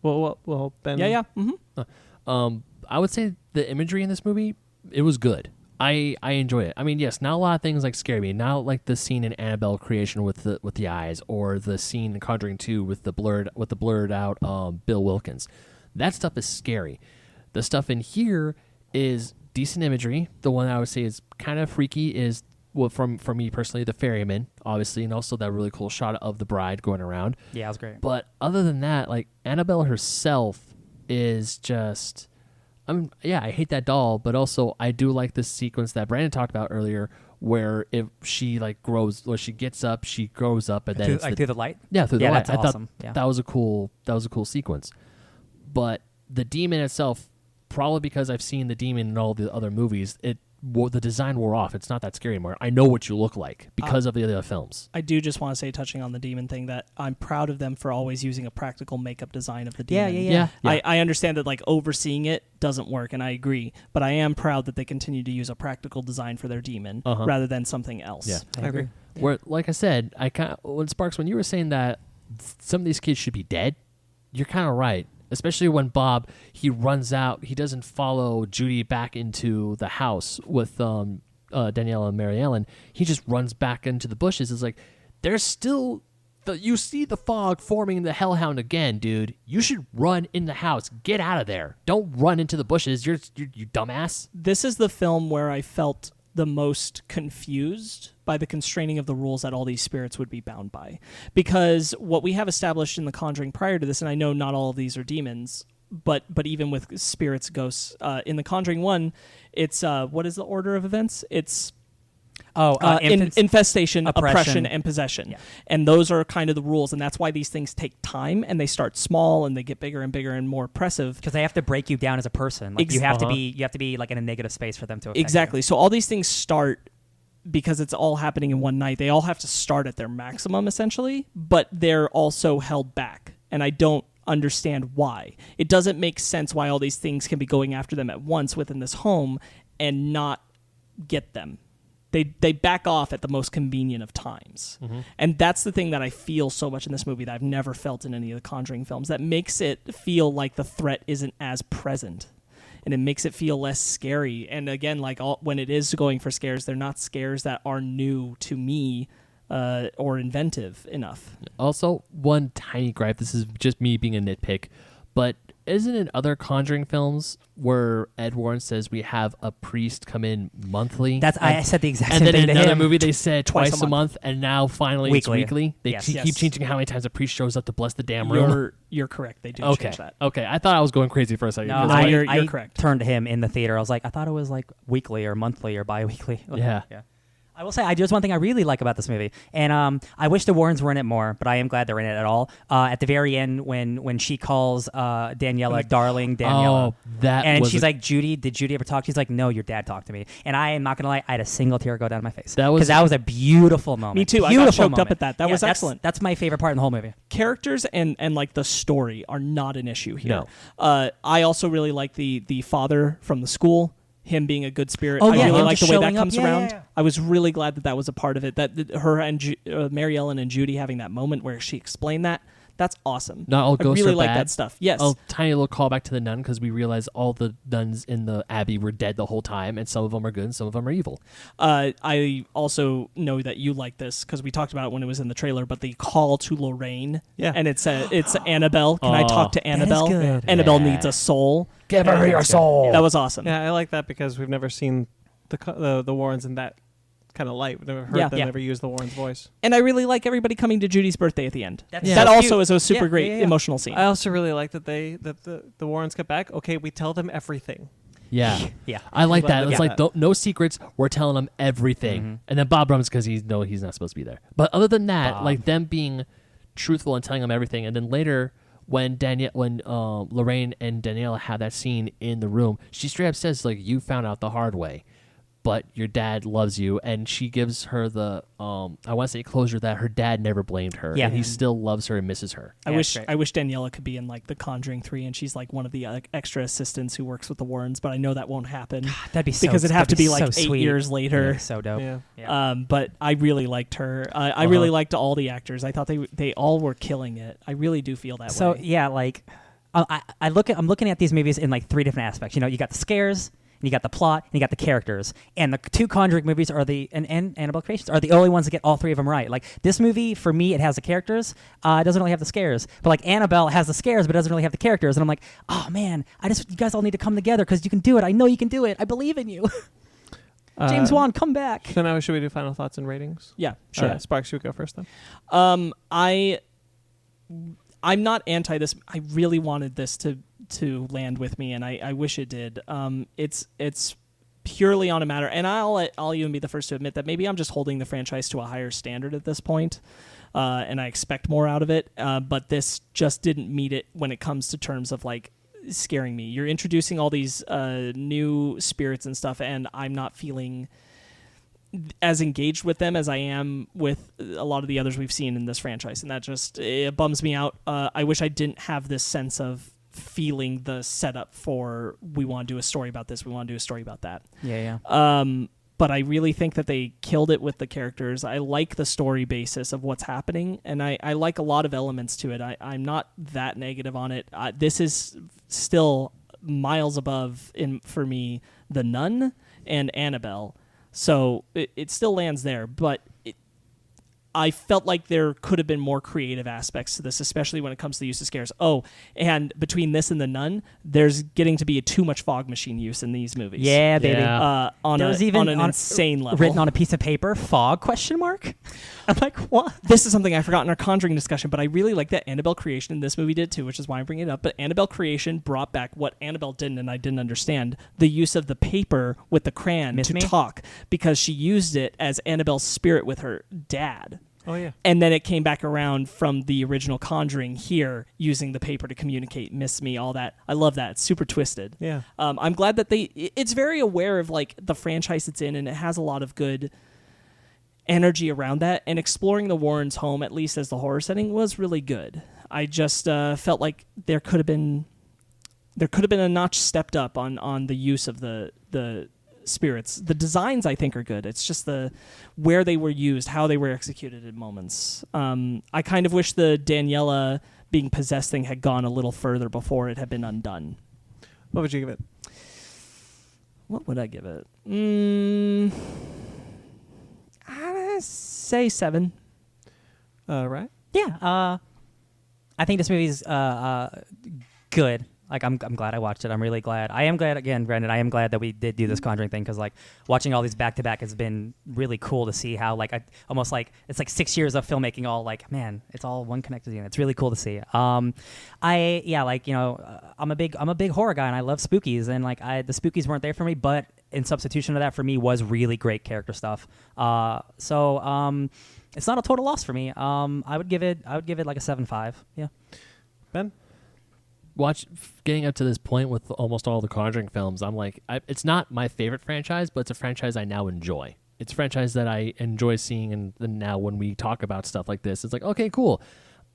Well then. Yeah. Mm-hmm. I would say the imagery in this movie, it was good. I enjoy it. I mean, yes, not a lot of things like scare me. Not like the scene in Annabelle Creation with the eyes, or the scene in Conjuring 2 with the blurred out Bill Wilkins. That stuff is scary. The stuff in here is decent imagery. The one I would say is kind of freaky is, well, for me personally, the ferryman, obviously, and also that really cool shot of the bride going around. Yeah, it was great. But other than that, like, Annabelle herself is just, I hate that doll, but also I do like this sequence that Brandon talked about earlier, where if she like grows, or she gets up, she grows up, and then through the light. Yeah, through the light. That's I awesome. thought that was a cool sequence. But the demon itself, probably because I've seen the demon in all the other movies, the design wore off. It's not that scary anymore. I know what you look like because of the other films. I do just want to say, touching on the demon thing, that I'm proud of them for always using a practical makeup design of the demon. Yeah. I understand that like overseeing it doesn't work, and I agree. But I am proud that they continue to use a practical design for their demon rather than something else. Yeah, I agree. Where, like I said, when you were saying that some of these kids should be dead, you're kind of right. Especially when Bob, he runs out, he doesn't follow Judy back into the house with Daniela and Mary Ellen. He just runs back into the bushes. It's like, there's still, you see the fog forming the hellhound again, dude. You should run in the house. Get out of there. Don't run into the bushes. You dumbass. This is the film where I felt the most confused by the constraining of the rules that all these spirits would be bound by. Because what we have established in The Conjuring prior to this, and I know not all of these are demons, but even with spirits, ghosts, in The Conjuring 1, it's, what is the order of events? It's infestation, oppression, and possession. Yeah. And those are kind of the rules, and that's why these things take time, and they start small, and they get bigger and bigger and more oppressive. Because they have to break you down as a person. Like you have to be like in a negative space for them to affect Exactly. you. So all these things start because it's all happening in one night. They all have to start at their maximum, essentially, but they're also held back, and I don't understand why. It doesn't make sense why all these things can be going after them at once within this home and not get them. They back off at the most convenient of times. Mm-hmm. And that's the thing that I feel so much in this movie that I've never felt in any of the Conjuring films, that makes it feel like the threat isn't as present. And it makes it feel less scary. And again, like when it is going for scares, they're not scares that are new to me or inventive enough. Also, one tiny gripe, this is just me being a nitpick, but isn't it other Conjuring films where Ed Warren says we have a priest come in monthly? I said the exact same thing. thing. And then in to another him. movie they said twice a month, and now finally Weekly. it's weekly. They keep changing how many times a priest shows up to bless the damn room. You're correct. They do change that. Okay, I thought I was going crazy for a second. No, you're I correct. Turned to him in the theater. I was like, I thought it was like weekly or monthly or bi-weekly. Yeah. I will say, there's one thing I really like about this movie, and I wish the Warrens were in it more, but I am glad they're in it at all. At the very end, when she calls Daniela darling Daniela, and she's like, Judy, did Judy ever talk? She's like, no, your dad talked to me, and I am not gonna lie, I had a single tear go down my face because that was a beautiful moment. Me too. Beautiful I got choked moment. up at that. That was excellent. That's my favorite part in the whole movie. Characters and like the story are not an issue here. No. I also really like the father from the school. Him being a good spirit. Oh, I yeah, really him like the just way that showing up. comes around. Yeah. I was really glad that was a part of it. That her and Mary Ellen and Judy having that moment where she explained that. That's awesome. Not all ghosts I really are like bad. that stuff. Yes. A tiny little callback to the nun, because we realized all the nuns in the abbey were dead the whole time, and some of them are good and some of them are evil. I also know that you like this because we talked about it when it was in the trailer, but the call to Lorraine. Yeah. And it's Annabelle. Can I talk to Annabelle? That is good. Annabelle needs a soul. Give her your soul. That was awesome. Yeah, I like that because we've never seen the Warrens in that kind of light. We've never heard them ever use the Warrens' voice. And I really like everybody coming to Judy's birthday at the end. That's That so also cute. is a super great Yeah. emotional scene. I also really like that the Warrens get back. Okay, we tell them everything. Yeah. Yeah. I like Glad that. they It's got like no secrets. We're telling them everything. Mm-hmm. And then Bob Rum's because he's not supposed to be there. But other than that, Bob. like them being truthful and telling them everything. And then later when Lorraine and Daniela have that scene in the room, she straight up says, like, you found out the hard way. but your dad loves you, and she gives her the I want to say closure that her dad never blamed her, Yeah. and he still loves her and misses her. I Yeah, wish it's great. I wish Daniela could be in like the Conjuring 3, and she's like one of the extra assistants who works with the Warrens, but I know that won't happen That'd be so because it'd have to that'd be like so 8 sweet. years later. Yeah, so dope. Yeah. Yeah. But I really liked her. I really liked all the actors. I thought they all were killing it. I really do feel that So way. yeah, like I'm looking at these movies in like 3 different aspects. You know, you got the scares, and you got the plot, and you got the characters. And the 2 Conjuring movies are and Annabelle Creations are the only ones that get all 3 of them right. Like this movie, for me, it has the characters. It doesn't really have the scares. But like Annabelle has the scares, but it doesn't really have the characters. And I'm like, oh man, you guys all need to come together because you can do it. I know you can do it. I believe in you. James Wan, come back. So now should we do final thoughts and ratings? Yeah, sure. Sparks, should we go first then? I'm not anti this. I really wanted this to land with me, and I wish it did. It's purely on a matter, and I'll even be the first to admit that maybe I'm just holding the franchise to a higher standard at this point, and I expect more out of it. But this just didn't meet it when it comes to terms of like scaring me. You're introducing all these new spirits and stuff, and I'm not feeling as engaged with them as I am with a lot of the others we've seen in this franchise, and that just it bums me out. I wish I didn't have this sense of feeling the setup for we want to do a story about this, we want to do a story about that. Yeah. But I really think that they killed it with the characters. I like the story basis of what's happening, and I like a lot of elements to it. I'm not that negative on it. This is still miles above, for me, The Nun and Annabelle. So it still lands there, but I felt like there could have been more creative aspects to this, especially when it comes to the use of scares. Oh, and between this and The Nun, there's getting to be too much fog machine use in these movies. Yeah, baby. Yeah. On an insane level. Written on a piece of paper, fog, ? I'm like, what? This is something I forgot in our Conjuring discussion, but I really like that Annabelle Creation in this movie did too, which is why I'm bringing it up. But Annabelle Creation brought back what Annabelle didn't, and I didn't understand, the use of the paper with the crayon Miss to me? talk, because she used it as Annabelle's spirit with her dad. Oh yeah. And then it came back around from the original Conjuring here, using the paper to communicate, miss me, all that. I love that. It's super twisted. Yeah. I'm glad that it's very aware of like the franchise it's in, and it has a lot of good energy around that. And exploring the Warrens' home, at least as the horror setting, was really good. I just felt like there could have been a notch stepped up on the use of the spirits. The designs I think are good. It's just where they were used, how they were executed in moments. I kind of wish the Daniela being possessed thing had gone a little further before it had been undone. What would you give it? What would I give it? I'd say 7. Right. Yeah. I think this movie's good. Like, I'm glad I watched it. I'm really glad. I am glad, again, Brandon, I am glad that we did do this Conjuring thing, because, like, watching all these back-to-back has been really cool to see how, like, almost like, it's like 6 years of filmmaking all, like, man, it's all one connected unit. It's really cool to see. I'm a big horror guy, and I love spookies, and, like, the spookies weren't there for me, but in substitution of that, for me, was really great character stuff. So it's not a total loss for me. I would give it like a 7.5. Yeah. Ben? Getting up to this point with almost all the Conjuring films, I'm like, it's not my favorite franchise, but it's a franchise I now enjoy. It's a franchise that I enjoy seeing, and now when we talk about stuff like this, it's like, okay, cool.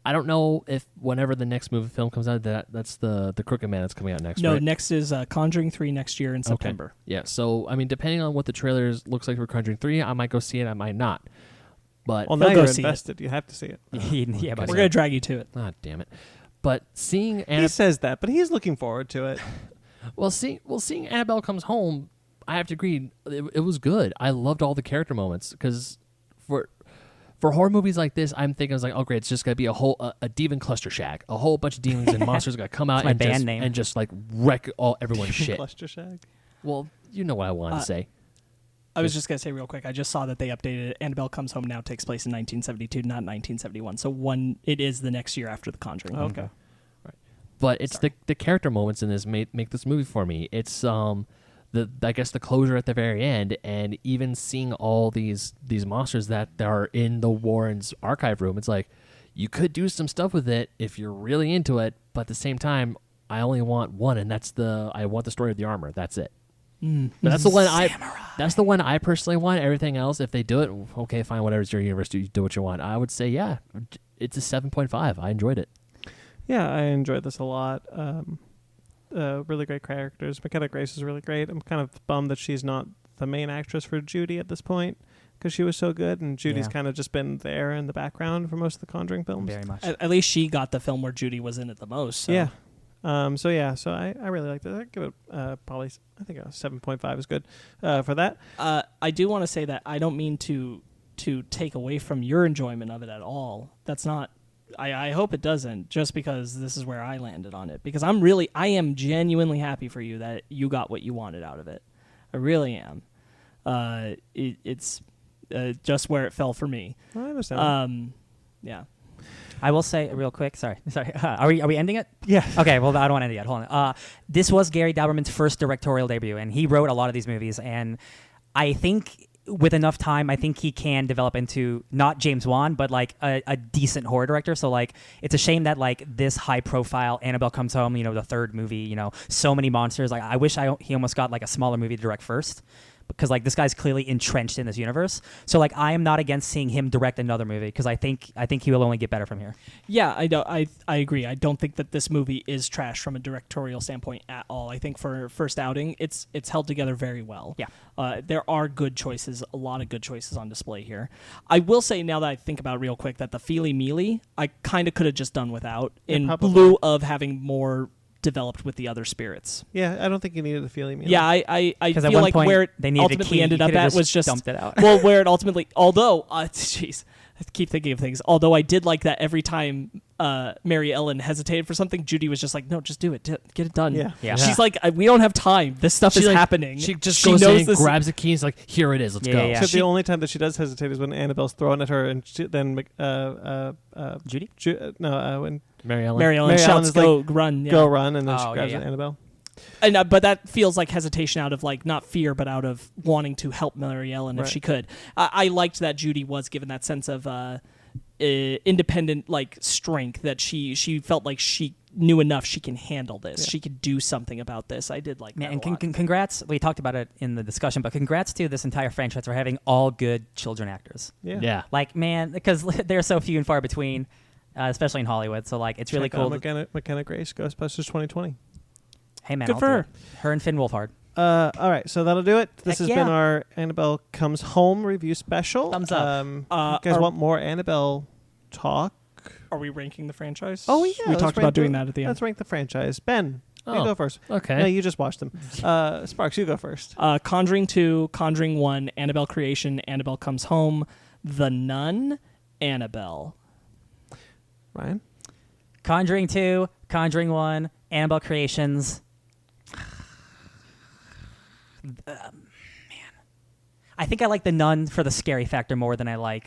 I don't know if whenever the next movie film comes out, that's the Crooked Man that's coming out next. No, right? next is Conjuring 3 next year in September. Okay. Yeah, so I mean, depending on what the trailers looks like for Conjuring 3, I might go see it, I might not. But Well, now go you're see it. invested. You have to see it. Yeah, but We're going to drag you to it. ah, damn it. But seeing He says that, but he's looking forward to it. seeing Annabelle Comes Home, I have to agree, it was good. I loved all the character moments, because for horror movies like this, I'm thinking, I was like, oh great, it's just gonna be a demon cluster shack, a whole bunch of demons and monsters are gonna come out and just like wreck everyone's shit. Cluster Shack. Well, you know what I wanted to say. I was just going to say real quick, I just saw that they updated it. Annabelle Comes Home now takes place in 1972, not 1971. So it is the next year after The Conjuring. Oh, okay. Right. But it's the character moments in this make this movie for me. It's I guess the closure at the very end, and even seeing all these monsters that are in the Warrens' archive room. It's like, you could do some stuff with it if you're really into it, but at the same time, I only want one, and I want the story of the armor. That's it. But that's the one That's the one I personally want. Everything else, if they do it, okay, fine, whatever. It's your universe. Do what you want. I would say, yeah, it's a 7.5. I enjoyed it. Yeah, I enjoyed this a lot. Really great characters. McKenna Grace is really great. I'm kind of bummed that she's not the main actress for Judy at this point because she was so good, and Judy's kind of just been there in the background for most of the Conjuring films. Very much. At least she got the film where Judy was in it the most. So. Yeah. So I really liked it. I'd give it probably, I think a 7.5 is good for that. I do want to say that I don't mean to take away from your enjoyment of it at all. That's not. I hope it doesn't, just because this is where I landed on it. Because I am genuinely happy for you that you got what you wanted out of it. I really am. It's just where it fell for me. I understand. Yeah. I will say real quick. Sorry. Are we ending it? Yeah. Okay. Well, I don't want to end it yet. Hold on. This was Gary Dauberman's first directorial debut, and he wrote a lot of these movies. And I think with enough time, I think he can develop into not James Wan, but like a decent horror director. So like, it's a shame that like this high profile Annabelle Comes Home, the third movie, so many monsters. Like, I wish he almost got like a smaller movie to direct first, because like this guy's clearly entrenched in this universe. So like, I am not against seeing him direct another movie, because I think he will only get better from here. Yeah, I agree. I don't think that this movie is trash from a directorial standpoint at all. I think for first outing, it's held together very well. Yeah. There are good choices, a lot of good choices on display here. I will say, now that I think about it real quick, that the Feely Mealy I kind of could have just done without, in lieu of having more developed with the other spirits. Yeah, I don't think you needed the feeling. Yeah, I feel at one like point where it they needed ultimately a key. ended up at was just dumped it out. Well, where it ultimately, although, jeez, I keep thinking of things. Although I did like that every time Mary Ellen hesitated for something, Judy was just like, "No, just do it, get it done." Yeah. She's like, "We don't have time. This stuff is like, happening." She just goes in, grabs the keys, like, "Here it is. Let's go." Yeah. So the only time that she does hesitate is when Annabelle's throwing at her, and then Judy? When Mary Ellen. Mary Ellen Mary Ellen shouts, is "Go run!" Yeah. go run, and then she Oh, grabs yeah. Annabelle. And but that feels like hesitation out of like not fear, but out of wanting to help Mary Ellen if Right. she could. I liked that Judy was given that sense of independent like strength, that she felt like she knew enough, she can handle this. Yeah. She could do something about this. I did like that And a lot. congrats. We talked about it in the discussion, but congrats to this entire franchise for having all good children actors. Yeah. Like, man, because they're so few and far between, especially in Hollywood. So like, it's really Check out cool. McKenna Grace, Ghostbusters 2020. Hey man, Good I'll for do her. it. Her and Finn Wolfhard. All right, so that'll do it. This Heck has yeah. been our Annabelle Comes Home review special. Thumbs up. You guys want more Annabelle talk? Are we ranking the franchise? Oh yeah, we let's talked rank about doing that at the end. Let's rank the franchise. Ben, you Oh. go first. Okay. No, you just watched them. Sparks, you go first. Conjuring 2, Conjuring 1, Annabelle Creation, Annabelle Comes Home, The Nun, Annabelle. Ryan. Conjuring 2, Conjuring 1, Annabelle Creations. Man. I think I like The Nun for the scary factor more than I like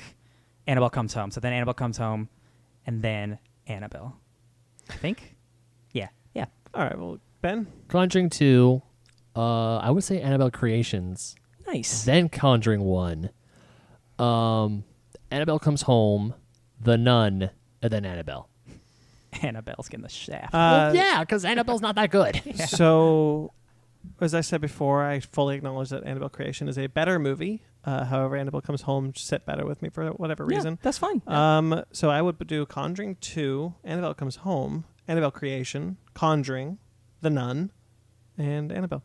Annabelle Comes Home. So then Annabelle Comes Home, and then Annabelle. I think? Yeah. All right, well, Ben. Conjuring 2, I would say Annabelle Creations, Nice. then Conjuring 1, Annabelle Comes Home, The Nun, and then Annabelle. Annabelle's getting the shaft. Yeah, because Annabelle's not that good. So, as I said before, I fully acknowledge that Annabelle Creation is a better movie. However, Annabelle Comes Home sit better with me for whatever reason. Yeah, that's fine. So I would do Conjuring 2, Annabelle Comes Home, Annabelle Creation, Conjuring, The Nun, and Annabelle.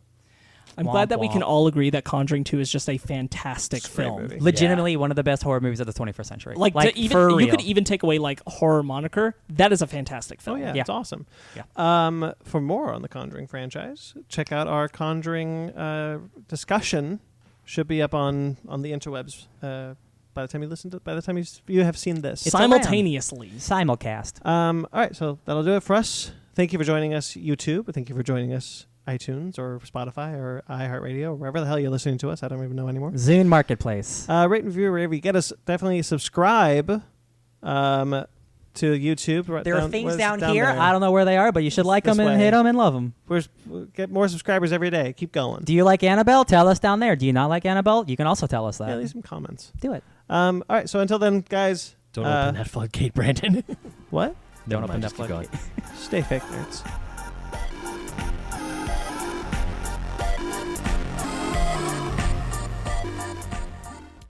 I'm Womp glad that we can womp. all agree that Conjuring 2 is just a fantastic It's a great film. movie. Legitimately one of the best horror movies of the 21st century. Like even for you real. could even take away like horror moniker. That is a fantastic Oh film. yeah, Yeah. it's awesome. Yeah. For more on the Conjuring franchise, check out our Conjuring discussion. Should be up on the interwebs by the time you have seen this. It's Simultaneously. Simulcast. All right, so that'll do it for us. Thank you for joining us, YouTube. Thank you for joining us, iTunes or Spotify or iHeartRadio or wherever the hell you're listening to us. I don't even know anymore. Zune Marketplace. Rate and review wherever you get us. Definitely subscribe to YouTube. There are things down here. there? I don't know where they are, but you should like This them and way. hit them and love them. We'll get more subscribers every day. Keep going. Do you like Annabelle? Tell us down there. Do you not like Annabelle? You can also tell us that. Yeah, leave some comments. Do it. All right, so until then, guys. Don't open that floodgate, Brandon. What? Don't Never open mind, that just keep floodgate. going. Stay fake nerds.